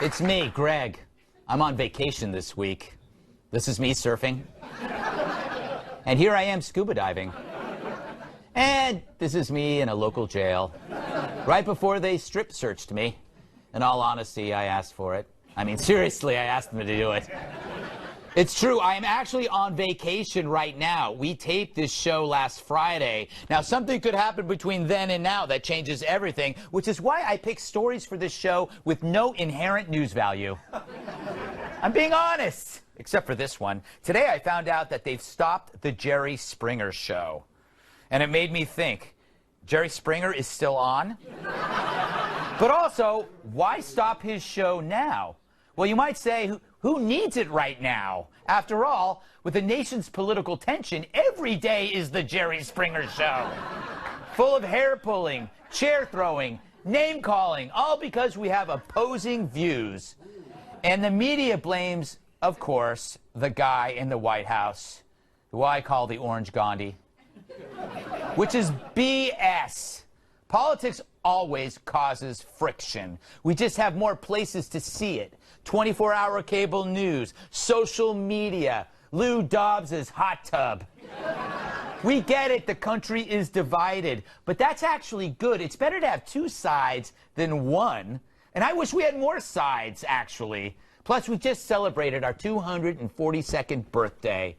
It's me, Greg. I'm on vacation this week. This is me surfing. And here I am scuba diving. And this is me in a local jail. Right before they strip searched me. In all honesty, I asked for it. I mean, seriously, I asked them to do it. It's true, I am actually on vacation right now. We taped this show last Friday. Now, something could happen between then and now that changes everything, which is why I pick stories for this show with no inherent news value. I'm being honest, except for this one. Today, I found out that they've stopped the Jerry Springer show. And it made me think, Jerry Springer is still on? But also, why stop his show now? Well, you might say, who needs it right now? After all, with the nation's political tension, every day is the Jerry Springer show. Full of hair pulling, chair throwing, name calling, all because we have opposing views. And the media blames, of course, the guy in the White House, who I call the Orange Gandhi, which is BS. Politics always causes friction. We just have more places to see it. 24-hour cable news, social media, Lou Dobbs's hot tub. We get it, the country is divided, but that's actually good. It's better to have two sides than one. And I wish we had more sides, actually. Plus, we just celebrated our 242nd birthday.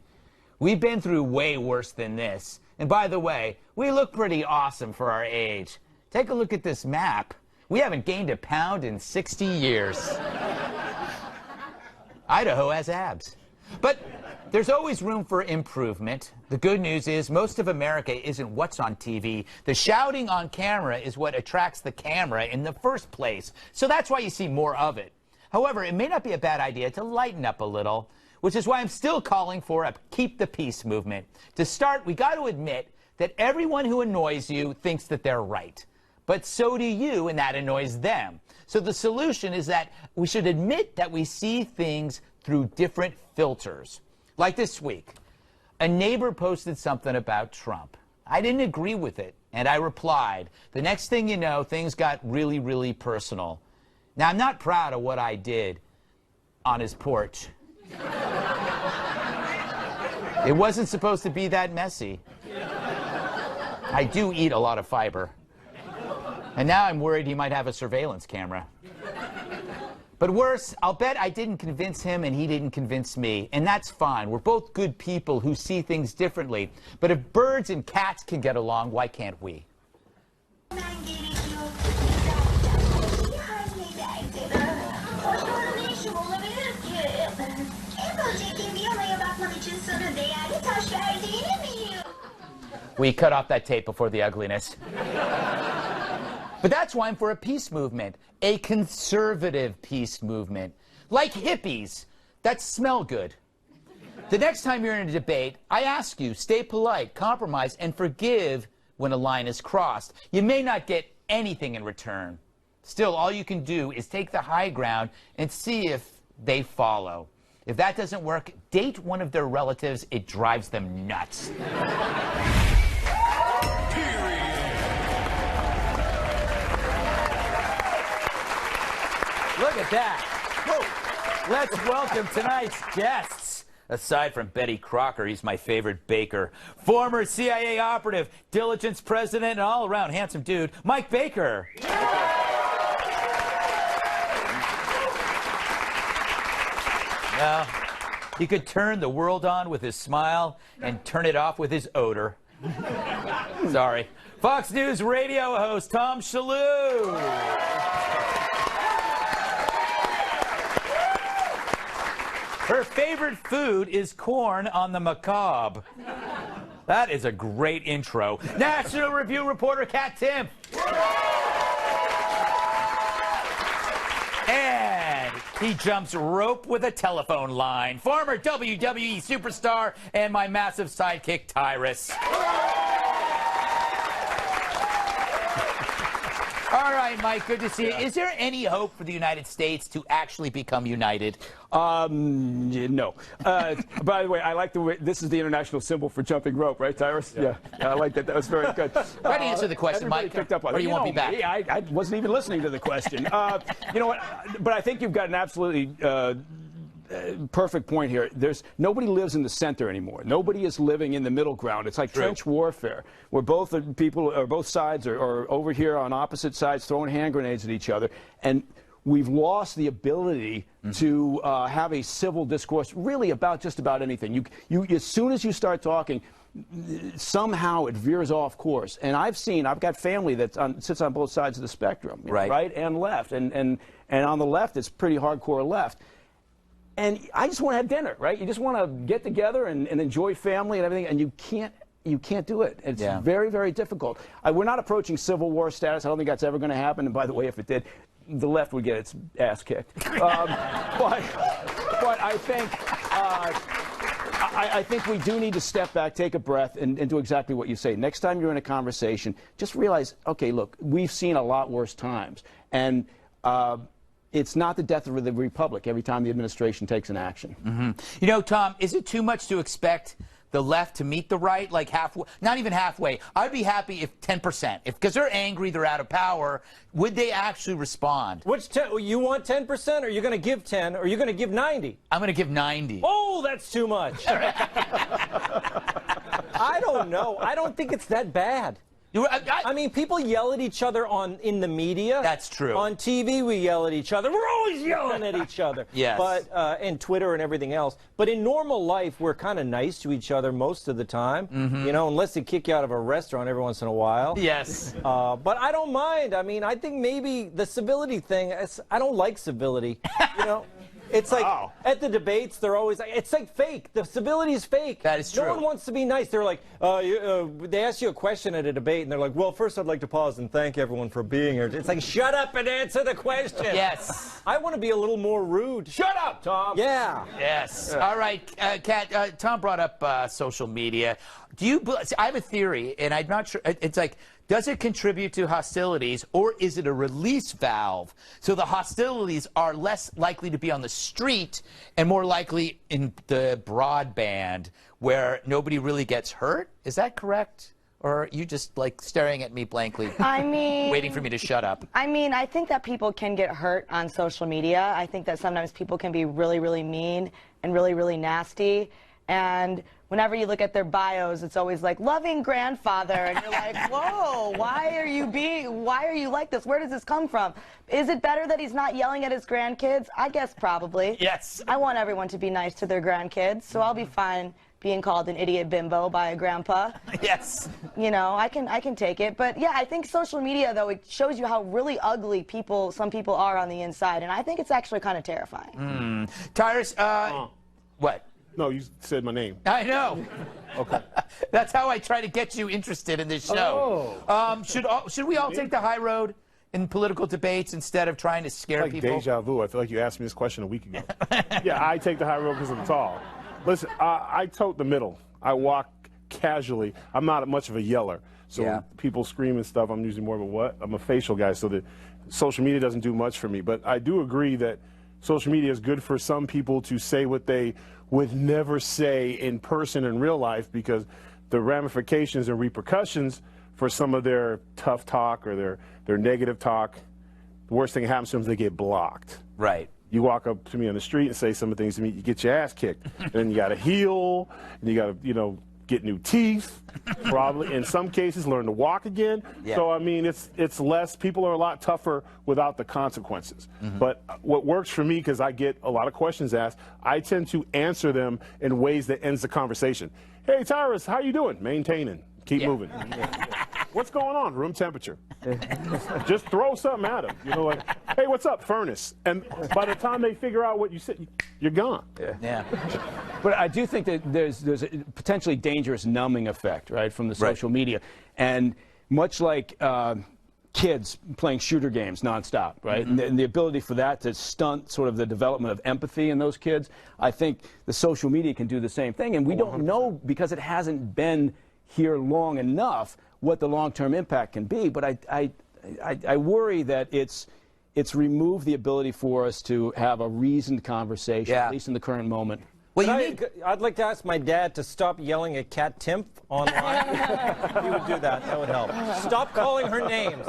We've been through way worse than this. And by the way, we look pretty awesome for our age. Take a look at this map. We haven't gained a pound in 60 years. Idaho has abs. But there's always room for improvement. The good news is most of America isn't what's on TV. The shouting on camera is what attracts the camera in the first place. So that's why you see more of it. However, it may not be a bad idea to lighten up a little, which is why I'm still calling for a Keep the Peace movement. To start, we got to admit that everyone who annoys you thinks that they're right. But so do you, and that annoys them. So the solution is that we should admit that we see things through different filters. Like this week, a neighbor posted something about Trump. I didn't agree with it, and I replied. The next thing you know, things got really, really personal. Now, I'm not proud of what I did on his porch. It wasn't supposed to be that messy. I do eat a lot of fiber. And now I'm worried he might have a surveillance camera. But worse, I'll bet I didn't convince him and he didn't convince me. And that's fine. We're both good people who see things differently. But if birds and cats can get along, why can't we? We cut off that tape before the ugliness. But that's why I'm for a peace movement, a conservative peace movement, like hippies that smell good. The next time you're in a debate, I ask you, stay polite, compromise, and forgive when a line is crossed. You may not get anything in return. Still, all you can do is take the high ground and see if they follow. If that doesn't work, date one of their relatives. It drives them nuts. Look at that. Whoa. Let's welcome tonight's guests. Aside from Betty Crocker, he's my favorite baker. Former CIA operative, diligence president, and all-around handsome dude, Mike Baker. Well, he could turn the world on with his smile and turn it off with his odor. Sorry. Fox News radio host, Tom Shalhoub. Her favorite food is corn on the macabre. That is a great intro. National Review reporter Kat Timpf. And he jumps rope with a telephone line. Former WWE superstar and my massive sidekick, Tyrus. All All right, Mike, good to see you. Is there any hope for the United States to actually become united? No. By the way, I like the way this is the international symbol for jumping rope, right, Tyrus? Yeah, I like that. That was very good. Try to answer the question, Mike, picked up on or it. you won't be back. I wasn't even listening to the question. You know what? But I think you've got an absolutely perfect point here. Nobody lives in the center anymore. Nobody is living in the middle ground. It's like trench warfare, where both sides are over here on opposite sides throwing hand grenades at each other, and we've lost the ability to have a civil discourse really about just about anything. You as soon as you start talking, somehow it veers off course. And I've got family that sits on both sides of the spectrum, right and left, and on the left it's pretty hardcore left. And I just want to have dinner, right? You just want to get together and enjoy family and everything, and you can't do it. It's very, very difficult. We're not approaching Civil War status. I don't think that's ever going to happen. And by the way, if it did, the left would get its ass kicked. But I think I think we do need to step back, take a breath, and do exactly what you say. Next time you're in a conversation, just realize, okay, look, we've seen a lot worse times, and it's not the death of the republic every time the administration takes an action. You know, Tom, is it too much to expect the left to meet the right, like halfway? Not even halfway. I'd be happy if 10%. Because they're angry, they're out of power, would they actually respond? Which you want 10%, or you're going to give 10, or you're going to give 90? I'm going to give 90. Oh, that's too much. I don't know. I don't think it's that bad. I mean, people yell at each other in the media. That's true. On TV, we yell at each other. We're always yelling at each other. Yes. But and Twitter and everything else. But in normal life, we're kind of nice to each other most of the time. You know, unless they kick you out of a restaurant every once in a while. Yes. But I don't mind. I mean, I think maybe the civility thing. I don't like civility. You know. It's like at the debates, they're always like, it's like fake. The civility is fake. That is true. No one wants to be nice. They're like, they ask you a question at a debate, and they're like, well, first I'd like to pause and thank everyone for being here. It's like, shut up and answer the question. Yes. I want to be a little more rude. Shut up, Tom. Yeah. Yes. All right, Kat, Tom brought up social media. I have a theory, and I'm not sure. It's like, does it contribute to hostilities, or is it a release valve? So the hostilities are less likely to be on the street and more likely in the broadband, where nobody really gets hurt? Is that correct? Or are you just, like, staring at me blankly, waiting for me to shut up? I mean, I think that people can get hurt on social media. I think that sometimes people can be really, really mean and really, really nasty. And whenever you look at their bios, it's always like, loving grandfather, and you're like, whoa, why are you like this? Where does this come from? Is it better that he's not yelling at his grandkids? I guess probably. Yes. I want everyone to be nice to their grandkids, so I'll be fine being called an idiot bimbo by a grandpa. Yes. You know, I can take it. But yeah, I think social media, though, it shows you how really ugly some people are on the inside, and I think it's actually kind of terrifying. Tyrus, what? No, you said my name. I know. Okay. That's how I try to get you interested in this show. Should we all take the high road in political debates instead of trying to scare Like people? deja vu. I feel like you asked me this question a week ago. Yeah, I take the high road because I'm tall. Listen, I tote the middle. I walk casually. I'm not much of a yeller. So when people scream and stuff, I'm usually more of a what? I'm a facial guy, so the social media doesn't do much for me. But I do agree that social media is good for some people to say what they would never say in person in real life, because the ramifications and repercussions for some of their tough talk or their negative talk, the worst thing that happens to them is they get blocked. Right. You walk up to me on the street and say some of the things to me, you get your ass kicked. And you got to heal, and you got to, get new teeth, probably in some cases learn to walk again. Yeah. So I mean, it's less. People are a lot tougher without the consequences. But what works for me, because I get a lot of questions asked, I tend to answer them in ways that ends the conversation. Hey, Tyrus, how you doing? Maintaining. Keep moving. What's going on? Room temperature. Just throw something at them. Like, hey, what's up? Furnace. And by the time they figure out what you said, you're gone. Yeah. But I do think that there's a potentially dangerous numbing effect, right, from the social media. And much like kids playing shooter games nonstop, right, and the ability for that to stunt sort of the development of empathy in those kids, I think the social media can do the same thing. And we don't know, because it hasn't been here long enough, what the long-term impact can be. But I worry that it's removed the ability for us to have a reasoned conversation, at least in the current moment. Well, I'd like to ask my dad to stop yelling at Cat Timpf online. He would do that. That would help. Stop calling her names.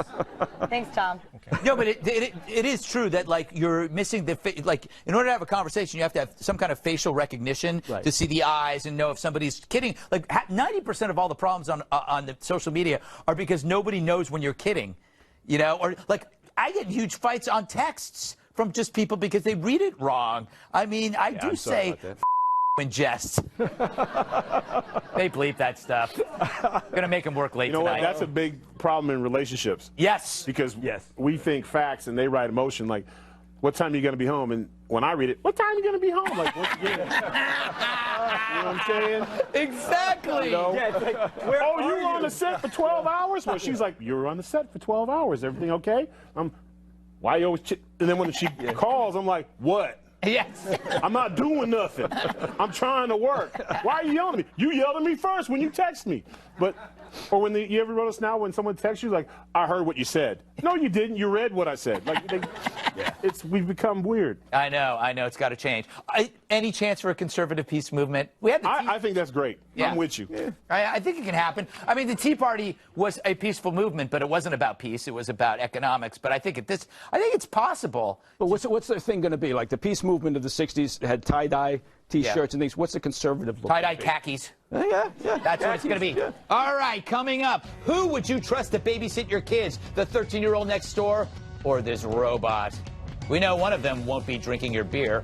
Thanks, Tom. Okay. No, but it is true that, like, you're missing the like, in order to have a conversation, you have to have some kind of facial recognition to see the eyes and know if somebody's kidding. Like 90% of all the problems on the social media are because nobody knows when you're kidding, you know, or like I get huge fights on texts from just people because they read it wrong. I mean, I do say in jest. They bleep that stuff. Gonna make them work late tonight. You know what? That's a big problem in relationships. Yes. Because we think facts and they write emotion. Like, what time are you gonna be home? And when I read it, what time are you gonna be home? Like, once again. You know what I'm saying? Exactly. You know? Yeah, it's like, oh, you were on the set for 12 hours? Well, she's like, you were on the set for 12 hours. Everything okay? Why you always and then when she calls, I'm like, what? Yes. I'm not doing nothing. I'm trying to work. Why are you yelling at me? You yelled at me first when you text me. But, or when you ever notice now when someone texts you, like, I heard what you said. No, you didn't. You read what I said. Like, we've become weird. I know. It's got to change. Any chance for a conservative peace movement? We had I think that's great. Yeah. I'm with you. Yeah. I think it can happen. I mean, the Tea Party was a peaceful movement, but it wasn't about peace. It was about economics. But I think it's possible. But what's the thing going to be? Like the peace movement of the 60s had tie-dye T-shirts and things. What's the conservative look? Tie-dye khakis. Yeah. That's what it's going to be. Yeah. All right, coming up, who would you trust to babysit your kids? The 13-year-old next door or this robot? We know one of them won't be drinking your beer.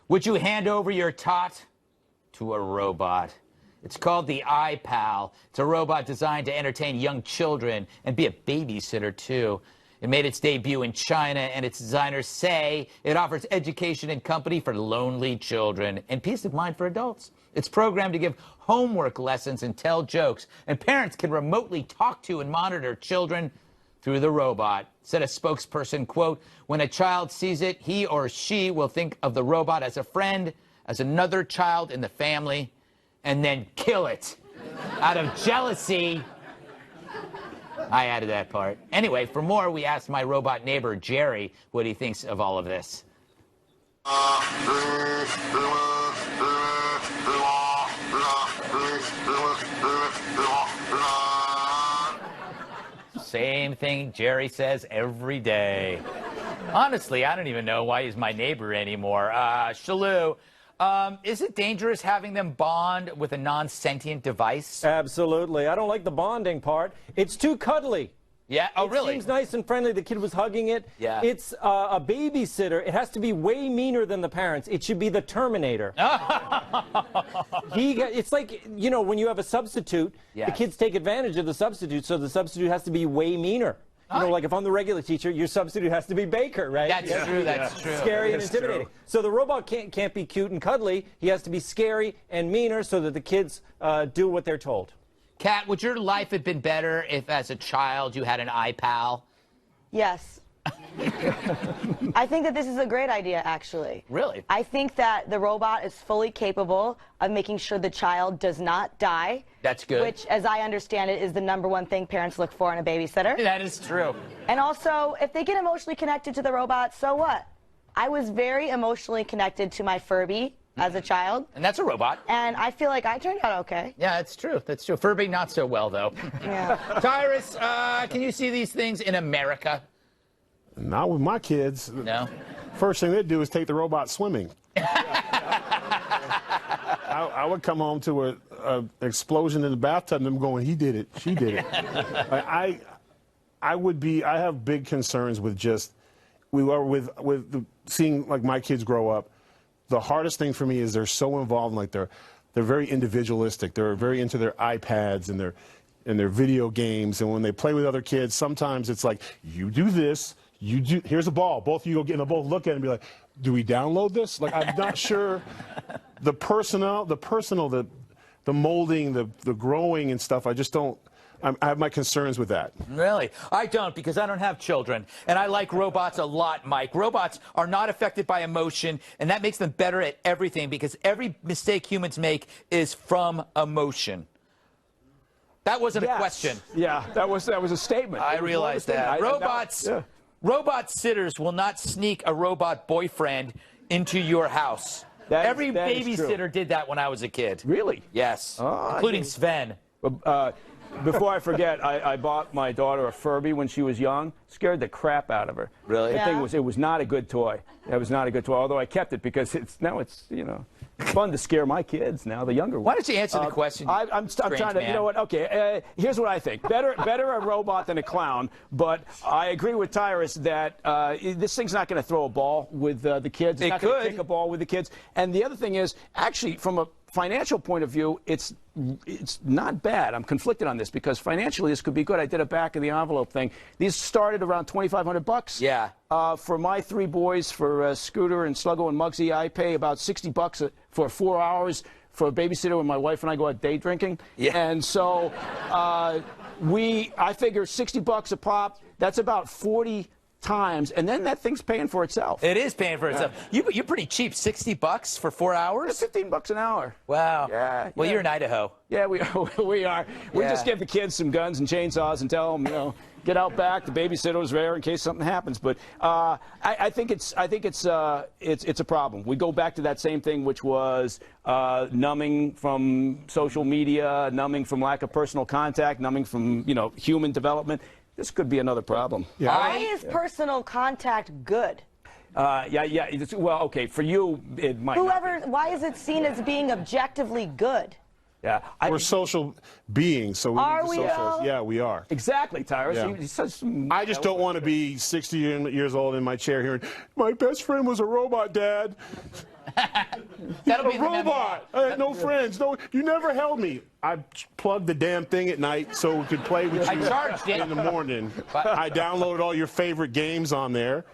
Would you hand over your tot to a robot? It's called the iPal. It's a robot designed to entertain young children and be a babysitter, too. It made its debut in China, and its designers say it offers education and company for lonely children and peace of mind for adults. It's programmed to give homework lessons and tell jokes, and parents can remotely talk to and monitor children through the robot. Said a spokesperson, quote, when a child sees it, he or she will think of the robot as a friend, as another child in the family, and then kill it out of jealousy. I added that part. Anyway, for more, we asked my robot neighbor, Jerry, what he thinks of all of this. Same thing Jerry says every day. Honestly, I don't even know why he's my neighbor anymore. Shalou. Is it dangerous having them bond with a non-sentient device? Absolutely. I don't like the bonding part. It's too cuddly. Yeah? Oh, really? It seems nice and friendly. The kid was hugging it. Yeah. It's a babysitter. It has to be way meaner than the parents. It should be the Terminator. It's like, you know, when you have a substitute, the kids take advantage of the substitute, so the substitute has to be way meaner. You know, like if I'm the regular teacher, your substitute has to be Baker, right? That's true, that's true. Scary and intimidating. So the robot can't be cute and cuddly. He has to be scary and meaner so that the kids do what they're told. Kat, would your life have been better if, as a child, you had an iPal? Yes. I think that this is a great idea, actually. Really? I think that the robot is fully capable of making sure the child does not die. That's good. Which, as I understand it, is the #1 thing parents look for in a babysitter. That is true. And also, if they get emotionally connected to the robot, so what? I was very emotionally connected to my Furby as a child. And that's a robot. And I feel like I turned out okay. Yeah, that's true. That's true. Furby, not so well, though. Yeah. Tyrus, can you see these things in America? Not with my kids. No. First thing they'd do is take the robot swimming. I would come home to an explosion in the bathtub and them going, he did it, she did it. I have big concerns with seeing like my kids grow up. The hardest thing for me is they're so involved in, like, they're very individualistic. They're very into their iPads and their video games, and when they play with other kids, sometimes it's like, you do this, here's a ball, both of you go get, and they'll both look at it and be like, do we download this? Like, I'm not sure the molding, the growing and stuff, I just don't, I have my concerns with that. Really? I don't, because I don't have children. And I like robots a lot, Mike. Robots are not affected by emotion, and that makes them better at everything, because every mistake humans make is from emotion. That wasn't a question. Yeah, that was a statement. I realize that. Robot sitters will not sneak a robot boyfriend into your house. Every babysitter did that when I was a kid. Really? Yes, including Sven. Before I forget, I bought my daughter a Furby when she was young. Scared the crap out of her. Really? The thing was, it was not a good toy. It was not a good toy. Although I kept it because it's you know, fun to scare my kids now, the younger ones. Why don't you answer the question? I'm trying to. You know what? Okay. Here's what I think. Better a robot than a clown. But I agree with Tyrus that this thing's not going to throw a ball with the kids. It's not going to kick a ball with the kids. And the other thing is, actually, from a financial point of view, it's not bad. I'm conflicted on this because financially this could be good. I did a back of the envelope thing. These started around $2,500. Yeah. For my 3 boys, for Scooter and Sluggo and Muggsy, I pay about $60 for 4 hours for a babysitter when my wife and I go out day drinking. Yeah. And so I figure $60 a pop. That's about 40 times, and then that thing's paying for itself. It is paying for itself. You're pretty cheap. $60 for 4 hours? Yeah, $15 an hour. Wow. Yeah. Well, you're in Idaho. Yeah, we are. We just give the kids some guns and chainsaws and tell them, you know, get out back. The babysitter's there in case something happens. But I think it's a problem. We go back to that same thing, which was numbing from social media, numbing from lack of personal contact, numbing from human development. This could be another problem. Yeah. Why is personal contact good? Yeah. Well, okay, for you, it might. Why is it seen as being objectively good? Yeah, we're social beings, so we need to socialize. Yeah, we are. Exactly, Tyrus. Yeah. I just don't want to be 60 years old in my chair hearing, "My best friend was a robot, Dad." That'll be a robot. I had no friends. No, you never held me. I plugged the damn thing at night so we could play with you in the morning. I downloaded all your favorite games on there.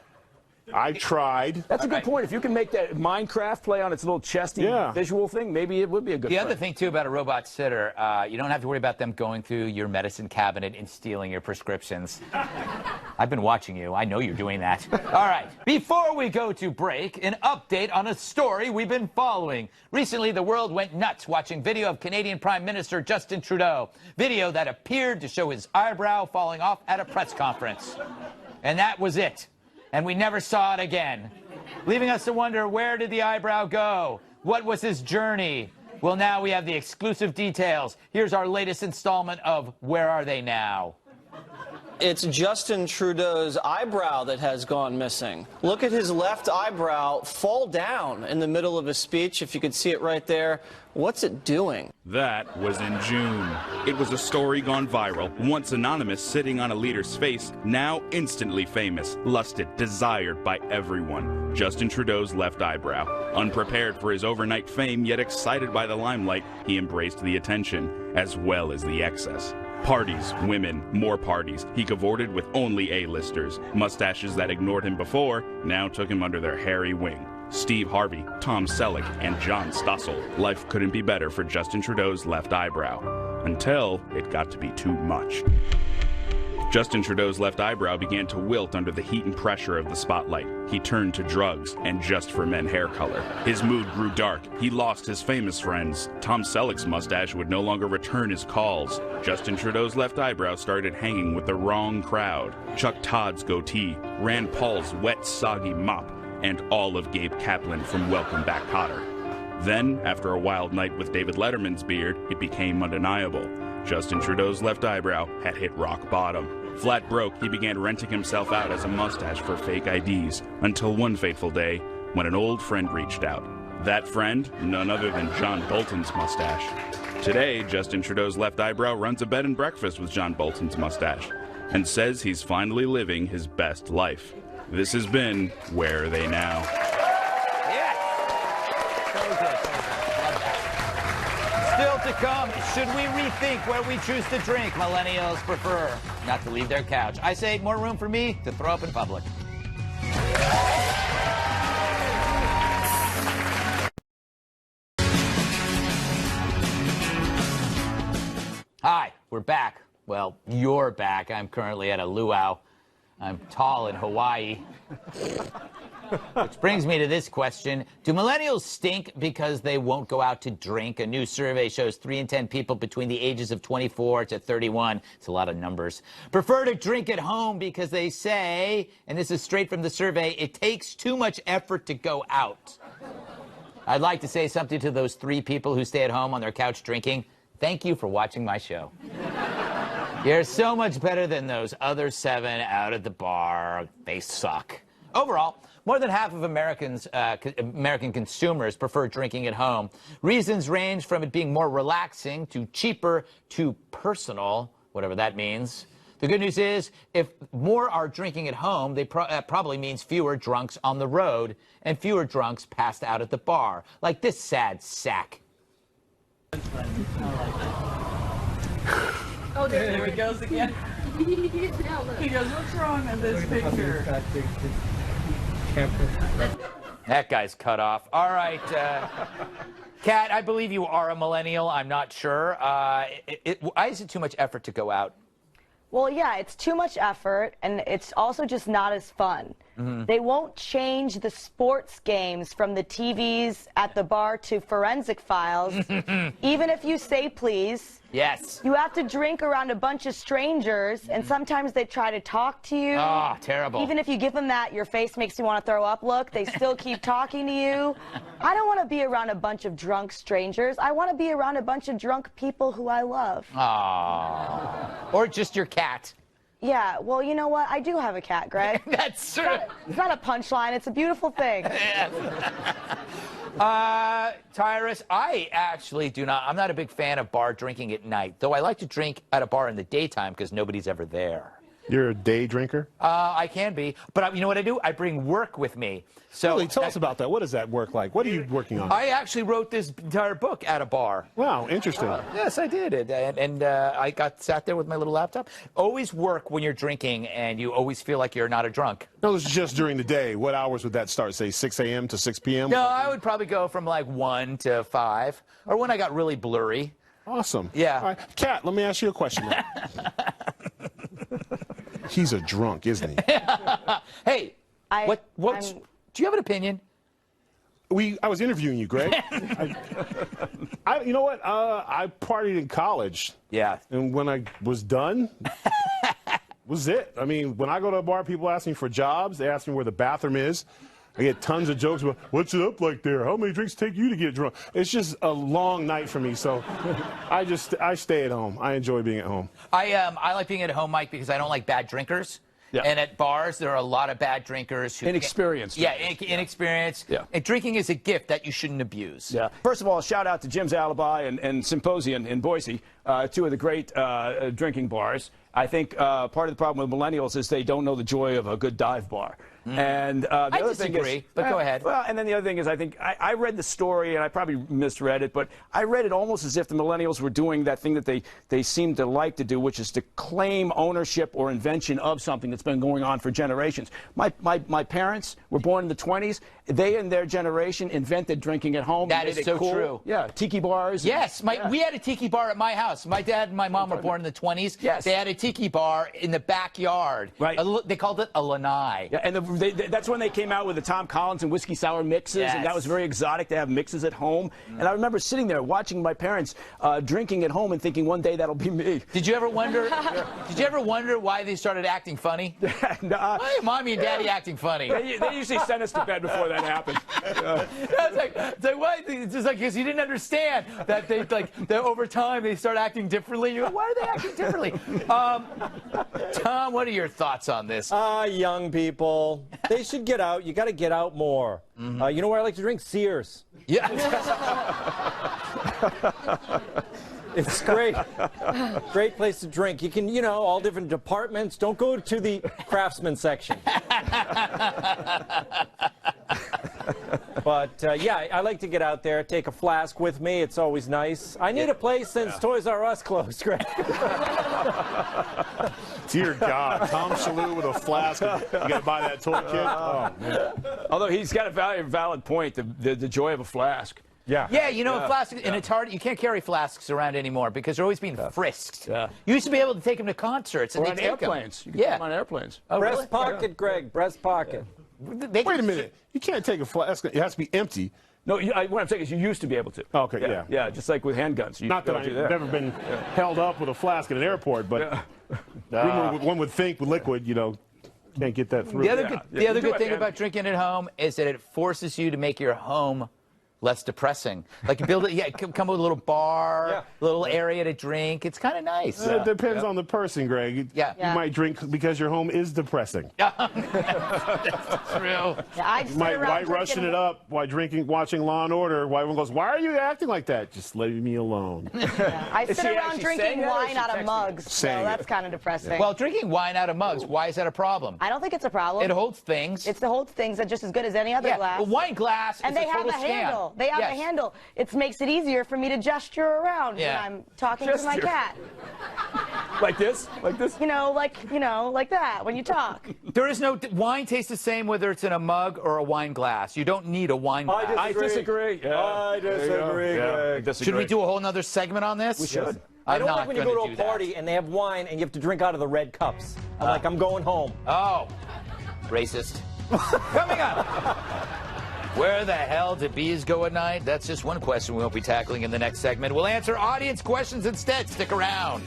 I tried. That's a good point. If you can make that Minecraft play on its little chesty visual thing, maybe it would be a good The other thing, too, about a robot sitter, you don't have to worry about them going through your medicine cabinet and stealing your prescriptions. I've been watching you. I know you're doing that. All right. Before we go to break, an update on a story we've been following. Recently, the world went nuts watching video of Canadian Prime Minister Justin Trudeau. Video that appeared to show his eyebrow falling off at a press conference. And that was it. And we never saw it again, leaving us to wonder, where did the eyebrow go? What was his journey? Well, now we have the exclusive details. Here's our latest installment of Where Are They Now? It's Justin Trudeau's eyebrow that has gone missing. Look at his left eyebrow fall down in the middle of a speech. If you could see it right there. What's it doing? That was in June. It was a story gone viral. Once anonymous, sitting on a leader's face, now instantly famous, lusted, desired by everyone. Justin Trudeau's left eyebrow. Unprepared for his overnight fame, yet excited by the limelight, he embraced the attention, as well as the excess. Parties, women, more parties. He cavorted with only A-listers. Mustaches that ignored him before now took him under their hairy wing. Steve Harvey, Tom Selleck, and John Stossel. Life couldn't be better for Justin Trudeau's left eyebrow. Until it got to be too much. Justin Trudeau's left eyebrow began to wilt under the heat and pressure of the spotlight. He turned to drugs and Just for Men hair color. His mood grew dark. He lost his famous friends. Tom Selleck's mustache would no longer return his calls. Justin Trudeau's left eyebrow started hanging with the wrong crowd. Chuck Todd's goatee, Rand Paul's wet, soggy mop, and all of Gabe Kaplan from Welcome Back Kotter. Then, after a wild night with David Letterman's beard, it became undeniable. Justin Trudeau's left eyebrow had hit rock bottom. Flat broke, he began renting himself out as a mustache for fake IDs, until one fateful day, when an old friend reached out. That friend, none other than John Bolton's mustache. Today, Justin Trudeau's left eyebrow runs a bed and breakfast with John Bolton's mustache, and says he's finally living his best life. This has been Where Are They Now? Yes! So good. Still to come, should we rethink where we choose to drink? Millennials prefer not to leave their couch. I say more room for me to throw up in public. Hi, we're back. Well, you're back. I'm currently at a luau. I'm tall in Hawaii. Which brings me to this question. Do millennials stink because they won't go out to drink? A new survey shows 3 in 10 people between the ages of 24 to 31, it's a lot of numbers, prefer to drink at home because they say, and this is straight from the survey, it takes too much effort to go out. I'd like to say something to those 3 people who stay at home on their couch drinking. Thank you for watching my show. You're so much better than those other 7 out at the bar. They suck. Overall, more than half of American consumers prefer drinking at home. Reasons range from it being more relaxing to cheaper to personal, whatever that means. The good news is, if more are drinking at home, that probably means fewer drunks on the road and fewer drunks passed out at the bar, like this sad sack. Oh, there he goes again. He goes, what's wrong with this picture? That guy's cut off. All right, Kat, I believe you are a millennial. I'm not sure. Why is it too much effort to go out? Well, yeah, it's too much effort, and it's also just not as fun. They won't change the sports games from the TVs at the bar to forensic files, even if you say please. Yes. You have to drink around a bunch of strangers, and sometimes they try to talk to you. Oh, terrible. Even if you give them that your face makes you want to throw up look, they still keep talking to you. I don't want to be around a bunch of drunk strangers. I want to be around a bunch of drunk people who I love. Aww. Or just your cat. Yeah, well, you know what? I do have a cat, Greg. That's true. It's not a punchline. It's a beautiful thing. Tyrus, I actually do not. I'm not a big fan of bar drinking at night, though I like to drink at a bar in the daytime because nobody's ever there. You're a day drinker? I can be. But you know what I do? I bring work with me. So really? Tell us about that. What does that work like? What are you working on? I actually wrote this entire book at a bar. Wow, interesting. Yes, I did. And I sat there with my little laptop. Always work when you're drinking, and you always feel like you're not a drunk. No, this is just during the day. What hours would that start? Say 6 a.m. to 6 p.m.? No, I would probably go from like 1 to 5, or when I got really blurry. Awesome. Yeah. All right. Kat, let me ask you a question now. He's a drunk, isn't he? Hey, do you have an opinion? I was interviewing you, Greg. You know what? I partied in college. Yeah. And when I was done, was it. I mean, when I go to a bar, people ask me for jobs. They ask me where the bathroom is. I get tons of jokes about, what's it up like there? How many drinks take you to get drunk? It's just a long night for me, so I stay at home. I enjoy being at home. I like being at home, Mike, because I don't like bad drinkers. Yeah. And at bars, there are a lot of bad drinkers who inexperienced. Yeah, inexperienced. Yeah. And drinking is a gift that you shouldn't abuse. Yeah. First of all, shout out to Jim's Alibi and Symposium in Boise, 2 of the great drinking bars. I think part of the problem with millennials is they don't know the joy of a good dive bar. And the other thing is, but go ahead. Well, and then the other thing is, I think I read the story, and I probably misread it, but I read it almost as if the millennials were doing that thing that they seem to like to do, which is to claim ownership or invention of something that's been going on for generations. My parents were born in the 20s. They and their generation invented drinking at home. That is so true. Yeah, tiki bars. Yes, we had a tiki bar at my house. My dad and my mom were born in the 20s. Yes. They had a tiki bar in the backyard. Right. They called it a lanai. Yeah, and that's when they came out with the Tom Collins and whiskey sour mixes, and that was very exotic to have mixes at home. And I remember sitting there watching my parents drinking at home and thinking, one day that'll be me. Did you ever wonder? Did you ever wonder why they started acting funny? Why are mommy and daddy acting funny? They usually sent us to bed before that happened. It's like why? It's just like because you didn't understand that that over time they start acting differently. You're like, why are they acting differently? Tom, what are your thoughts on this? Young people, they should get out. You got to get out more. You know where I like to drink? Sears. Yeah. It's great. Great place to drink. You can, all different departments. Don't go to the craftsman section. But, yeah, I like to get out there, take a flask with me. It's always nice. I need a place since Toys R Us closed, Greg. Dear God, Tom Shalhoub with a flask. You got to buy that toy kit? Oh, man. Although he's got a valid point, the joy of a flask. Yeah. Yeah, you know, flasks, and it's hard. You can't carry flasks around anymore because they're always being frisked. Yeah. You used to be able to take them to concerts and Or they on take 'em. airplanes. You can put them on airplanes. Oh, Breast really? pocket, Greg. Breast pocket. They Wait a minute. You can't take a flask. It has to be empty. No, what I'm saying is you used to be able to. Okay, yeah. Yeah, just like with handguns. You Not that don't do I've never been held up with a flask at an airport, but one would think with liquid, you know, can't get that through. The other You do good it, thing man. about drinking at home is that it forces you to make your home less depressing. Like you build it, come with a little bar, little area to drink. It's kind of nice. It depends on the person, Greg. Yeah. You might drink because your home is depressing. That's true. Yeah, I You just might sit around white rushing drinking- it up while watching Law and Order. Why everyone goes, why are you acting like that? Just leave me alone. I sit she around actually saying drinking that, or is wine she out of texting mugs, so Saying that's it. kind of depressing. Well, drinking wine out of mugs, why is that a problem? I don't think it's a problem. It holds things. It's the whole things that just as good as any other glass. A wine glass And is they a have total a scam. handle. They have a handle. It makes it easier for me to gesture around when I'm talking to my Gesture. cat. Like this? Like this? You know, like that when you talk. There is no wine tastes the same whether it's in a mug or a wine glass. You don't need a wine glass. I disagree. I disagree, Greg. Should we do a whole nother segment on this? We should. I I'm don't not like when you gonna go do to a that. party and they have wine and you have to drink out of the red cups. I'm going home. Oh, racist. Coming up. Where the hell did bees go at night? That's just one question we won't be tackling in the next segment. We'll answer audience questions instead. Stick around.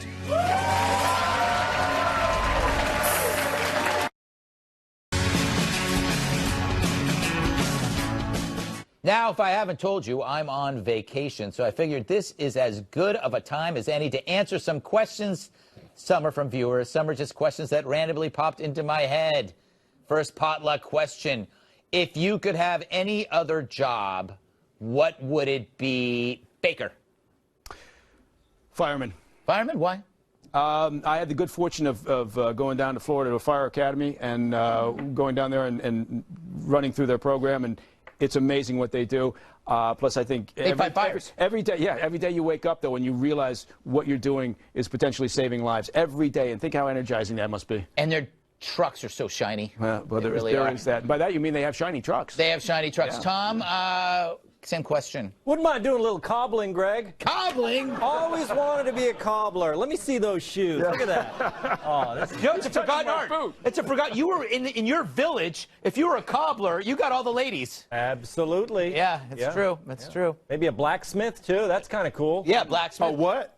Now, if I haven't told you, I'm on vacation, so I figured this is as good of a time as any to answer some questions. Some are from viewers, some are just questions that randomly popped into my head. First potluck question. If you could have any other job, what would it be? Baker. Fireman. Fireman, why? I had the good fortune of going down to Florida to a fire academy and going down there and running through their program, and it's amazing what they do. Plus, I think fight fires. every day you wake up, though, and you realize what you're doing is potentially saving lives every day, and think how energizing that must be. And their trucks are so shiny. Well, They there really are. is that. By that, you mean they have shiny trucks. They have shiny trucks. Yeah. Tom, same question. Wouldn't mind doing a little cobbling, Greg. Cobbling? Always wanted to be a cobbler. Let me see those shoes. Look at that. Oh, this is You know, it's a forgotten my art. food. It's a forgotten. You were in your village. If you were a cobbler, you got all the ladies. absolutely. Yeah, it's true. That's true. Maybe a blacksmith too. That's kind of cool. Yeah, blacksmith. Oh, what?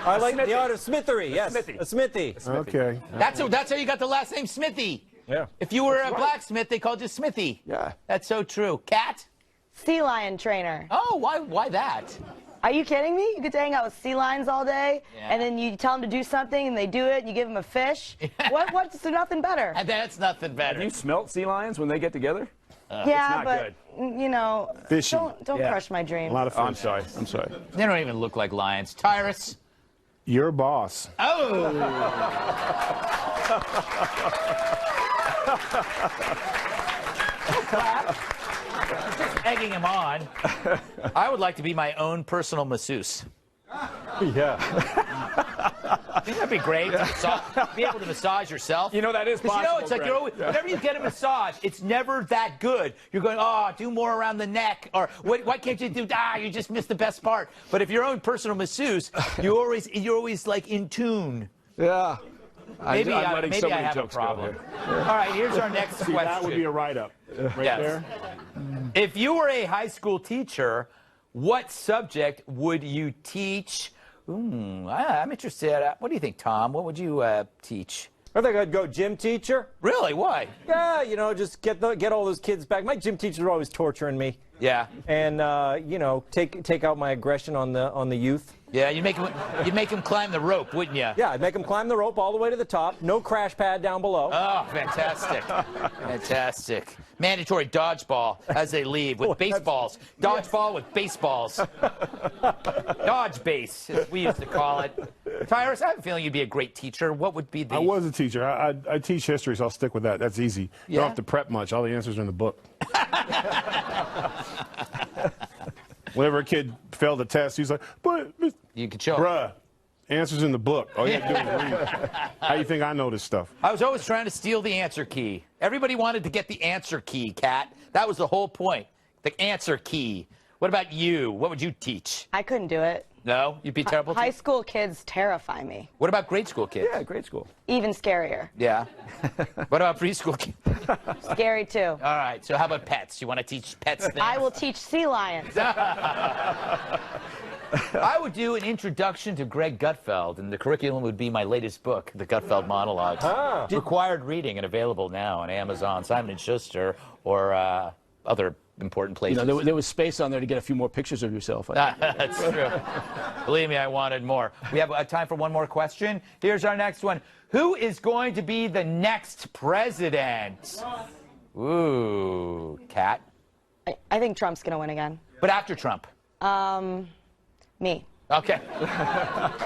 I like the art of smithery. Yes, Smithy. a smithy. Okay. That's how you got the last name Smithy. Yeah. If you were a blacksmith, they called you Smithy. Yeah. That's so true. Cat? Sea lion trainer. Oh, why that? Are you kidding me? You get to hang out with sea lions all day, Yeah. and then you tell them to do something, and they do it. You give them a fish. What's nothing better? And that's nothing better. Have you smelt sea lions when they get together? Yeah, not but you know, Fishy. don't Yeah. crush my dreams. A lot of Oh, I'm fun. sorry. I'm sorry. They don't even look like lions. Tyrus? Your boss. Oh! Just egging him on. I would like to be my own personal masseuse. Yeah. Wouldn't that be great? Be able to massage yourself. You know, that is Because possible. you know, it's like Greg. you're always, whenever you get a massage, it's never that good. You're going, oh, do more around the neck, or why can't you do? You just missed the best part. But if your own personal masseuse, you're always like in tune. Yeah. Maybe I'm I letting so many have a jokes go problem. here. All right, here's our next See, that would be question. a write-up right Yes. there. If you were a high school teacher, what subject would you teach? I'm interested. What do you think, Tom? What would you teach? I think I'd go gym teacher. Really? Why? Yeah, you know, just get all those kids back. My gym teachers are always torturing me, Yeah. and you know, take out my aggression on the youth. Yeah, you'd make him climb the rope, wouldn't you? Yeah, I'd make them climb the rope all the way to the top. No crash pad down below. Oh, fantastic. Fantastic. Mandatory dodgeball as they leave with baseballs. Dodgeball with baseballs. Dodge base, as we used to call it. Tyrus, I have a feeling you'd be a great teacher. What would be the... I was a teacher. I teach history, so I'll stick with that. That's easy. You Yeah? don't have to prep much. All the answers are in the book. Whenever a kid failed a test, he's like, but, You could show. bruh, answers in the book. All you have to do is read. How you think I know this stuff? I was always trying to steal the answer key. Everybody wanted to get the answer key, Kat. That was the whole point. The answer key. What about you? What would you teach? I couldn't do it. No? You'd be terrible? High school kids terrify me. What about grade school kids? Yeah, grade school. Even scarier. Yeah. What about preschool kids? Scary too. All right, so how about pets? You want to teach pets things? I will teach sea lions. I would do an introduction to Greg Gutfeld, and the curriculum would be my latest book, The Gutfeld Monologue. Required reading and available now on Amazon, Simon & Schuster, or other important places. You know, there was space on there to get a few more pictures of yourself. That's true. Believe me, I wanted more. We have time for one more question. Here's our next one. Who is going to be the next president? Ooh, Kat. I think Trump's going to win again. But after Trump? Me. Okay.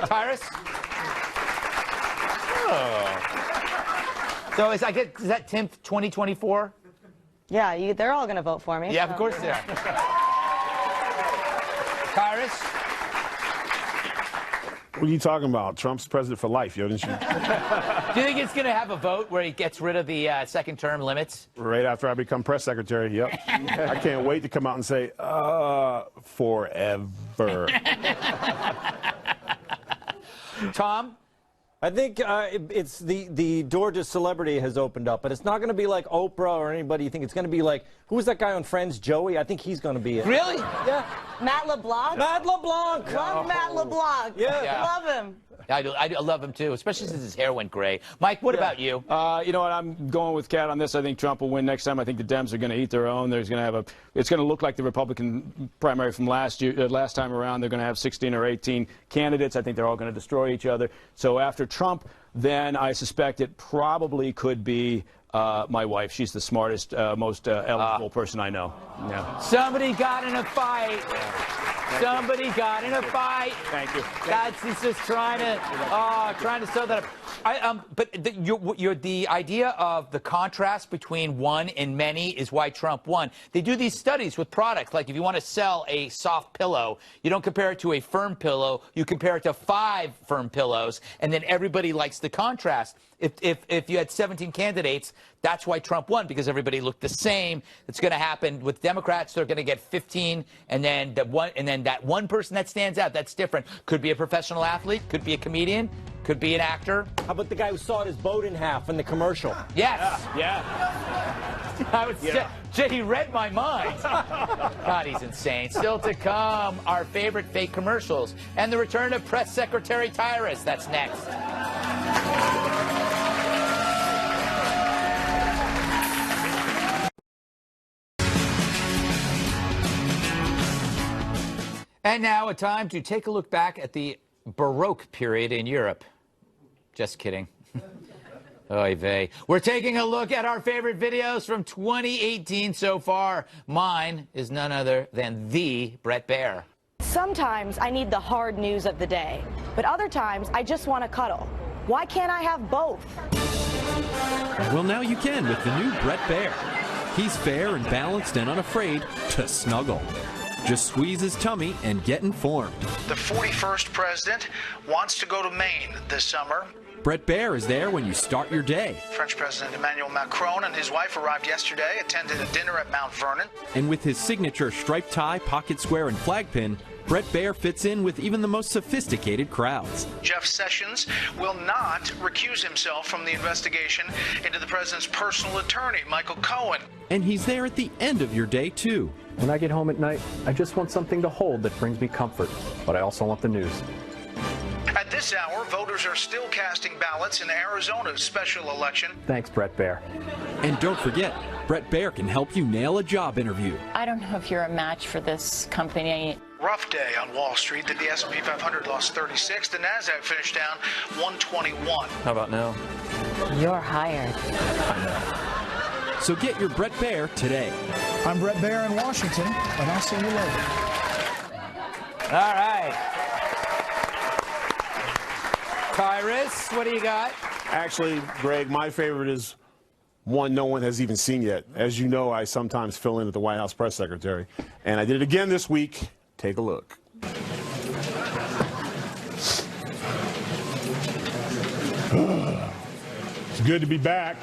Tyrus? Oh. So is that Timpf 2024? Yeah, they're all going to vote for me. Yeah, so. of course they are. Tyrus? What are you talking about? Trump's president for life, yo, didn't you? Do you think it's going to have a vote where he gets rid of the second-term limits? Right after I become press secretary, yep. I can't wait to come out and say, forever. Tom? I think it's the door to celebrity has opened up, but it's not going to be like Oprah or anybody. You think it's going to be like, who was that guy on Friends, Joey? I think he's going to be it. Really? Yeah. Matt LeBlanc? Matt LeBlanc. Love Matt LeBlanc. Yeah. Love him. I love him, too, especially since his hair went gray. Mike, what about you? You know what? I'm going with Kat on this. I think Trump will win next time. I think the Dems are going to eat their own. There's going to have it's going to look like the Republican primary from last time around. They're going to have 16 or 18 candidates. I think they're all going to destroy each other. So after Trump, then I suspect it probably could be my wife. She's the smartest, most eligible person I know. Yeah. Somebody got in a fight. Somebody got in a fight. Thank you. He's just trying to sew that up. But the idea of the contrast between one and many is why Trump won. They do these studies with products. Like if you want to sell a soft pillow, you don't compare it to a firm pillow. You compare it to 5 firm pillows, and then everybody likes the contrast. If you had 17 candidates, that's why Trump won, because everybody looked the same. It's going to happen with Democrats. They're going to get 15, and then that one person that stands out, that's different. Could be a professional athlete, could be a comedian, could be an actor. How about the guy who sawed his boat in half in the commercial? Yes. Yeah. He read my mind. God, he's insane. Still to come, our favorite fake commercials and the return of Press Secretary Tyrus. That's next. And now a time to take a look back at the Baroque period in Europe. Just kidding. Oy vey. We're taking a look at our favorite videos from 2018 so far. Mine is none other than the Bret Baier. Sometimes I need the hard news of the day, but other times I just want to cuddle. Why can't I have both? Well, now you can with the new Bret Baier. He's fair and balanced and unafraid to snuggle. Just squeeze his tummy and get informed. The 41st president wants to go to Maine this summer. Bret Baier is there when you start your day. French President Emmanuel Macron and his wife arrived yesterday, attended a dinner at Mount Vernon. And with his signature striped tie, pocket square, and flag pin, Bret Baier fits in with even the most sophisticated crowds. Jeff Sessions will not recuse himself from the investigation into the president's personal attorney, Michael Cohen. And he's there at the end of your day, too. When I get home at night, I just want something to hold that brings me comfort, but I also want the news. At this hour, voters are still casting ballots in Arizona's special election. Thanks, Bret Baier. And don't forget, Bret Baier can help you nail a job interview. I don't know if you're a match for this company. Rough day on Wall Street. The S&P 500 lost 36. The Nasdaq finished down 121. How about now? You're hired. I know. So get your Bret Baier today. I'm Bret Baier in Washington, and I'll see you later. All right. Tyrus, what do you got? Actually, Greg, my favorite is one no one has even seen yet. As you know, I sometimes fill in at the White House press secretary, and I did it again this week. Take a look. It's good to be back.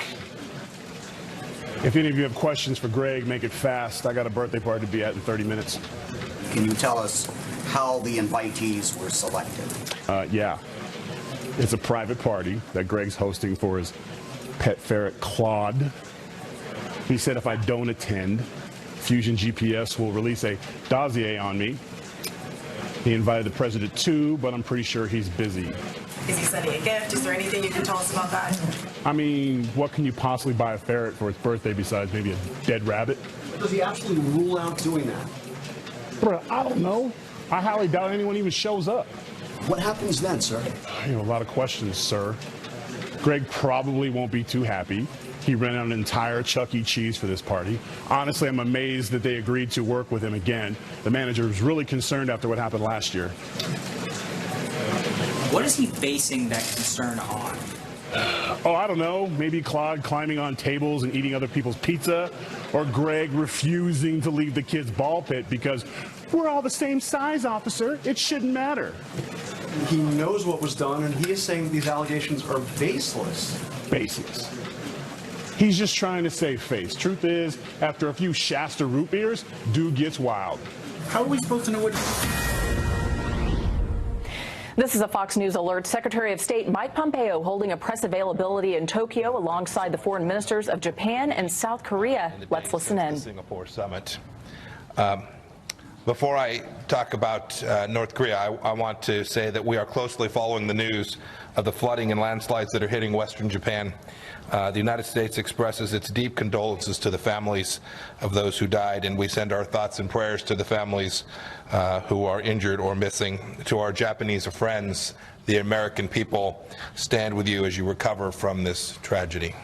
If any of you have questions for Greg, make it fast. I got a birthday party to be at in 30 minutes. Can you tell us how the invitees were selected? Yeah. It's a private party that Greg's hosting for his pet ferret, Claude. He said if I don't attend, Fusion GPS will release a dossier on me. He invited the president too, but I'm pretty sure he's busy. Is he sending a gift? Is there anything you can tell us about that? I mean, what can you possibly buy a ferret for its birthday besides maybe a dead rabbit? Does he absolutely rule out doing that? Bro, I don't know. I highly doubt anyone even shows up. What happens then, sir? You know, a lot of questions, sir. Greg probably won't be too happy. He rented out an entire Chuck E. Cheese for this party. Honestly, I'm amazed that they agreed to work with him again. The manager was really concerned after what happened last year. What is he basing that concern on? Oh, I don't know. Maybe Claude climbing on tables and eating other people's pizza, or Greg refusing to leave the kids' ball pit because we're all the same size, officer. It shouldn't matter. He knows what was done, and he is saying these allegations are baseless. Baseless. He's just trying to save face. Truth is, after a few Shasta root beers, dude gets wild. How are we supposed to know what... This is a Fox News alert. Secretary of State Mike Pompeo holding a press availability in Tokyo alongside the foreign ministers of Japan and South Korea. Let's listen in. The Singapore summit. Before I talk about North Korea, I want to say that we are closely following the news of the flooding and landslides that are hitting western Japan. The United States expresses its deep condolences to the families of those who died, and we send our thoughts and prayers to the families who are injured or missing. To our Japanese friends, the American people, stand with you as you recover from this tragedy.